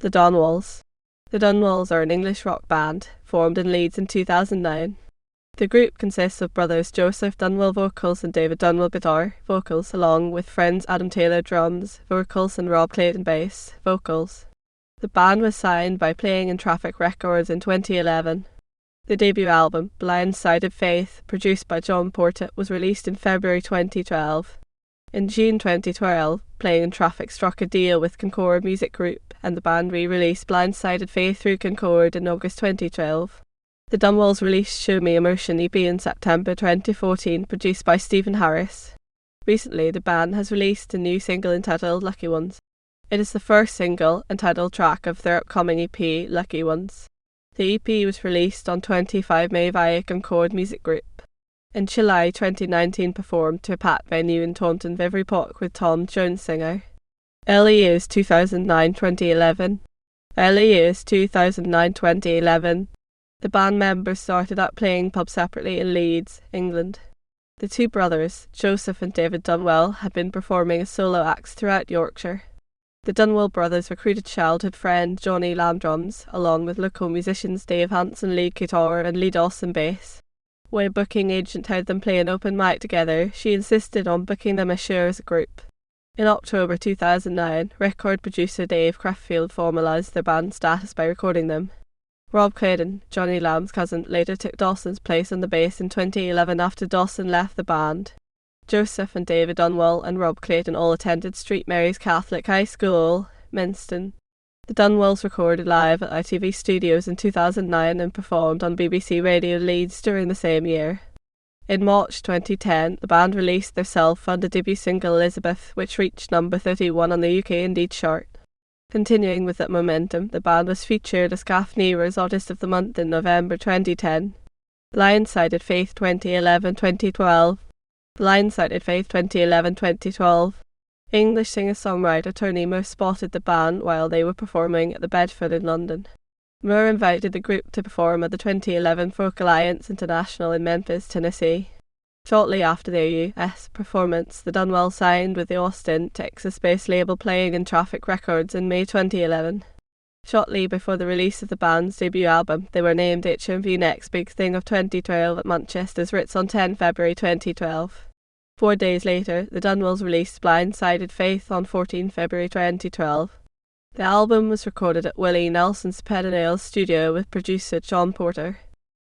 The Dunwells. The Dunwells are an English rock band, formed in Leeds in 2009. The group consists of brothers Joseph Dunwell vocals and David Dunwell guitar, vocals, along with friends Adam Taylor drums, vocals, and Rob Clayton bass, vocals. The band was signed by Playing in Traffic Records in 2011. The debut album, Blind-Sided Faith, produced by John Porter, was released in February 2012. In June 2012, Playing in Traffic struck a deal with Concord Music Group, and the band re-released Blind-Sided Faith through Concord in August 2012. The Dunwells released Show Me Emotion EP in September 2014, produced by Stephen Harris. Recently, the band has released a new single entitled Lucky Ones. It is the first single and title track of their upcoming EP, Lucky Ones. The EP was released on 25 May via Concord Music Group. In July 2019, performed to a packed venue in Taunton Vivary Park with Tom Jones singer. Early years 2009-2011. Early years 2009-2011. The band members started out playing pubs separately in Leeds, England. The two brothers, Joseph and David Dunwell, had been performing as solo acts throughout Yorkshire. The Dunwell brothers recruited childhood friend Johnny Lamb drums, along with local musicians Dave Hanson lead guitar and Lee Dawson bass. When a booking agent had them play an open mic together, she insisted on booking them as a group. In October 2009, record producer Dave Creffield formalised their band status by recording them. Rob Clayton, Johnny Lamb's cousin, later took Dawson's place on the bass in 2011 after Dawson left the band. Joseph and David Dunwell and Rob Clayton all attended St Mary's Catholic High School, Minston. The Dunwells recorded live at ITV Studios in 2009 and performed on BBC Radio Leeds during the same year. In March 2010, the band released their self-funded debut single Elizabeth, which reached number 31 on the UK Indie chart. Continuing with that momentum, the band was featured as Gaff Newer's Artist of the Month in November 2010. Blind-Sided Faith 2011-2012. Blind-Sided Faith 2011-2012. English singer-songwriter Tony Moore spotted the band while they were performing at the Bedford in London. Moore invited the group to perform at the 2011 Folk Alliance International in Memphis, Tennessee. Shortly after their US performance, the Dunwells signed with the Austin, Texas-based label Playing in Traffic Records in May 2011. Shortly before the release of the band's debut album, they were named HMV Next Big Thing of 2012 at Manchester's Ritz on 10 February 2012. 4 days later, the Dunwells released Blind-Sided Faith on 14 February 2012. The album was recorded at Willie Nelson's Pedernales studio with producer John Porter.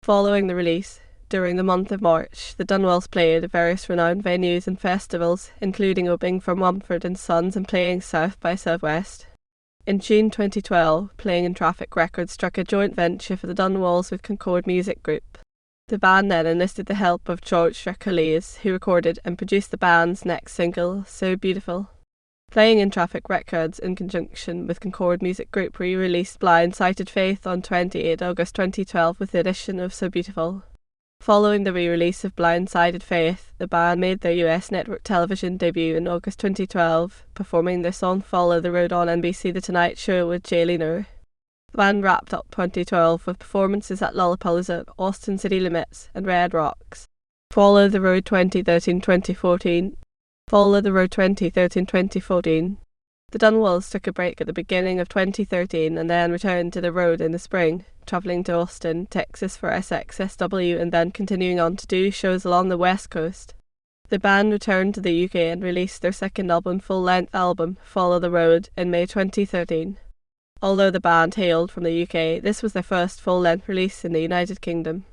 Following the release, during the month of March, the Dunwells played at various renowned venues and festivals, including opening for Mumford & Sons and playing South by Southwest. In June 2012, Playing in Traffic Records struck a joint venture for the Dunwells with Concord Music Group. The band then enlisted the help of George Recolles, who recorded and produced the band's next single, So Beautiful. Playing in Traffic Records, in conjunction with Concord Music Group, re-released Blind-Sided Faith on 28 August 2012 with the addition of So Beautiful. Following the re-release of Blind-Sided Faith, the band made their US network television debut in August 2012, performing their song Follow the Road on NBC The Tonight Show with Jay Leno. The band wrapped up 2012 with performances at Lollapalooza, Austin City Limits, and Red Rocks. Follow the Road 2013-2014. Follow the Road 2013-2014. The Dunwells took a break at the beginning of 2013 and then returned to the road in the spring, travelling to Austin, Texas for SXSW and then continuing on to do shows along the West Coast. The band returned to the UK and released their second full-length album, Follow the Road, in May 2013. Although the band hailed from the UK, this was their first full-length release in the United Kingdom.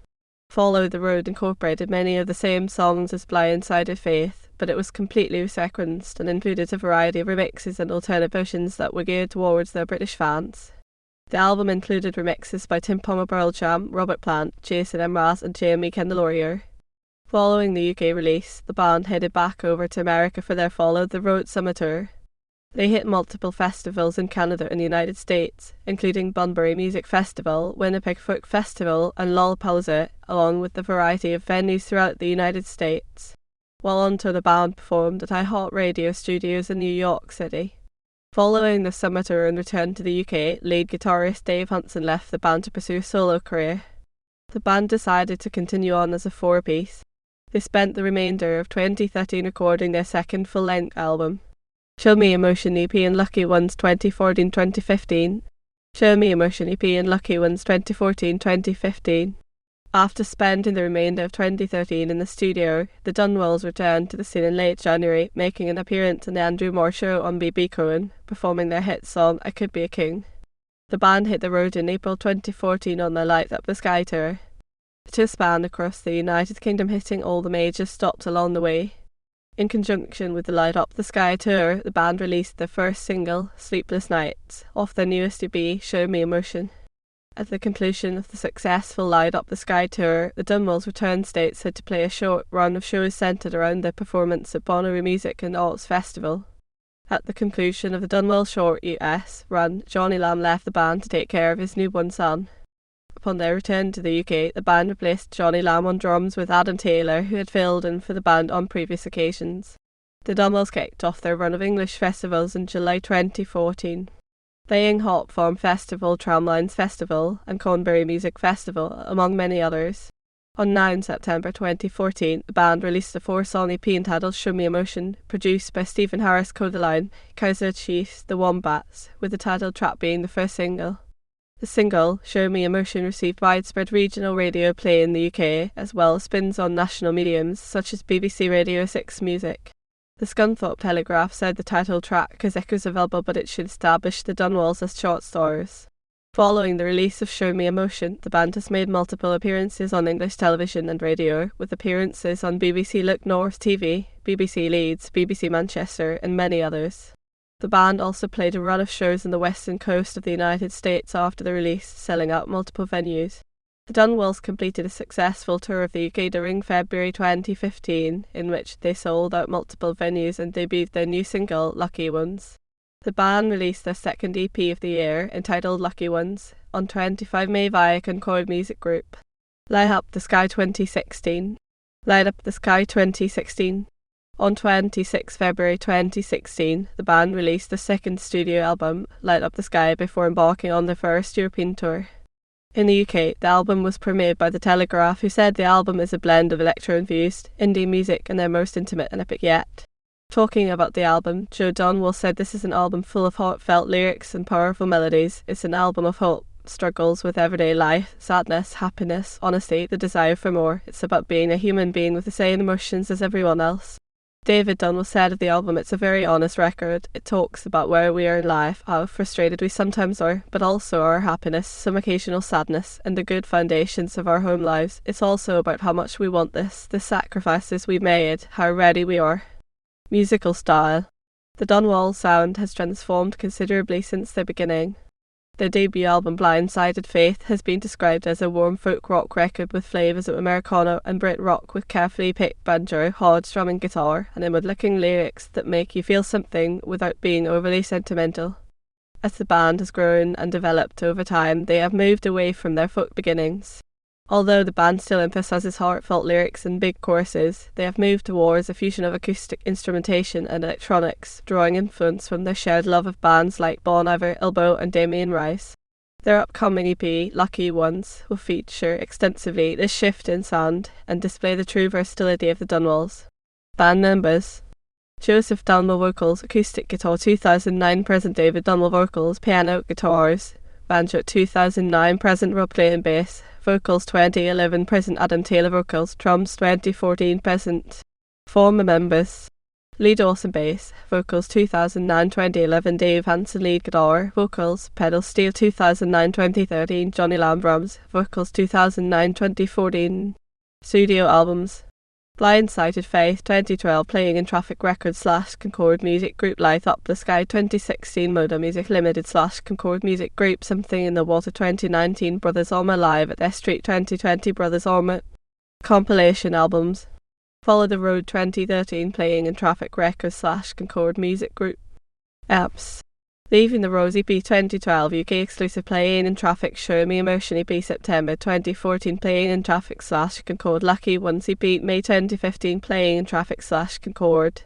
Follow the Road incorporated many of the same songs as Blind-Sided Faith, but it was completely resequenced and included a variety of remixes and alternate versions that were geared towards their British fans. The album included remixes by Tim Palmer Pearl Jam, Robert Plant, Jason Mraz and Jamie Kendall-Laurier. Following the UK release, the band headed back over to America for their Follow the Road summer tour. They hit multiple festivals in Canada and the United States, including Bunbury Music Festival, Winnipeg Folk Festival and Lollapalooza, along with a variety of venues throughout the United States. While on tour, the band performed at iHeartRadio studios in New York City. Following the summer tour and return to the UK, lead guitarist Dave Hanson left the band to pursue a solo career. The band decided to continue on as a four-piece. They spent the remainder of 2013 recording their second full-length album. Show Me Emotion EP and Lucky Ones 2014-2015. Show Me Emotion EP and Lucky Ones 2014-2015. After spending the remainder of 2013 in the studio, the Dunwells returned to the scene in late January, making an appearance on the Andrew Moore Show on BB Cohen, performing their hit song I Could Be a King. The band hit the road in April 2014 on their Light Up the Sky tour. The tour spanned across the United Kingdom, hitting all the major stops along the way. In conjunction with the Light Up the Sky tour, the band released their first single, Sleepless Nights, off their newest EP, Show Me Emotion. At the conclusion of the successful Light Up the Sky tour, the Dunwells returned stateside to play a short run of shows centred around their performance at Bonnaroo Music and Arts Festival. At the conclusion of the Dunwell short US run, Johnny Lamb left the band to take care of his newborn son. Upon their return to the UK, the band replaced Johnny Lamb on drums with Adam Taylor, who had filled in for the band on previous occasions. The Dunwells kicked off their run of English festivals in July 2014. Playing Hop Farm Festival, Tramlines Festival and Concord Music Festival, among many others. On 9 September 2014, the band released a 4-song EP entitled Show Me Emotion, produced by Stephen Harris Codaline, Kaiser Chiefs, The Wombats, with the title track being the first single. The single, Show Me Emotion, received widespread regional radio play in the UK, as well as spins on national mediums such as BBC Radio 6 Music. The Scunthorpe Telegraph said the title track is echoes available, but it should establish the Dunwells as chart stars. Following the release of Show Me Emotion, the band has made multiple appearances on English television and radio, with appearances on BBC Look North TV, BBC Leeds, BBC Manchester and many others. The band also played a run of shows on the western coast of the United States after the release, selling out multiple venues. The Dunwells completed a successful tour of the UK during February 2015, in which they sold out multiple venues and debuted their new single, Lucky Ones. The band released their second EP of the year, entitled Lucky Ones, on 25 May via Concord Music Group. Light Up the Sky 2016. Light Up the Sky 2016. On 26 February 2016, the band released their second studio album, Light Up the Sky, before embarking on their first European tour. In the UK, the album was premiered by The Telegraph, who said the album is a blend of electro-infused indie music and their most intimate and epic yet. Talking about the album, Joe Dunwell said this is an album full of heartfelt lyrics and powerful melodies. It's an album of hope, struggles with everyday life, sadness, happiness, honesty, the desire for more. It's about being a human being with the same emotions as everyone else. David Dunwell said of the album, it's a very honest record. It talks about where we are in life, how frustrated we sometimes are, but also our happiness, some occasional sadness, and the good foundations of our home lives. It's also about how much we want this, the sacrifices we've made, how ready we are. Musical style. The Dunwell sound has transformed considerably since their beginning. Their debut album, Blindsided Faith, has been described as a warm folk rock record with flavours of Americana and Brit rock with carefully picked banjo, hard strumming guitar, and inward-looking lyrics that make you feel something without being overly sentimental. As the band has grown and developed over time, they have moved away from their folk beginnings. Although the band still emphasises heartfelt lyrics and big choruses, they have moved towards a fusion of acoustic instrumentation and electronics, drawing influence from their shared love of bands like Bon Iver, Elbow and Damien Rice. Their upcoming EP, Lucky Ones, will feature extensively this shift in sound and display the true versatility of the Dunwells. Band members: Joseph Dunwell vocals, acoustic guitar 2009 present David Dunwell vocals, piano, guitars, banjo 2009 present Rob Clayton bass, vocals 2011 present Adam Taylor vocals, drums 2014 present. Former members: lead Dawson bass, vocals 2009-2011 Dave Hansen lead guitar, vocals pedal steel 2009-2013 Johnny Lamb drums, vocals 2009-2014. Studio albums: Blindsided Faith 2012 playing in Traffic Records / Concord Music Group, Light Up the Sky 2016 Moda Music Limited / Concord Music Group, Something in the Water 2019 Brothers Armour Live at S Street 2020 Brothers Armour. Compilation albums: Follow the Road 2013 playing in Traffic Records / Concord Music Group. Apps: Leaving the Rose EP 2012 UK exclusive playing in Traffic, Show Me Emotion EP September 2014 playing in Traffic / Concord, Lucky Ones EP May 2015 playing in Traffic / Concord.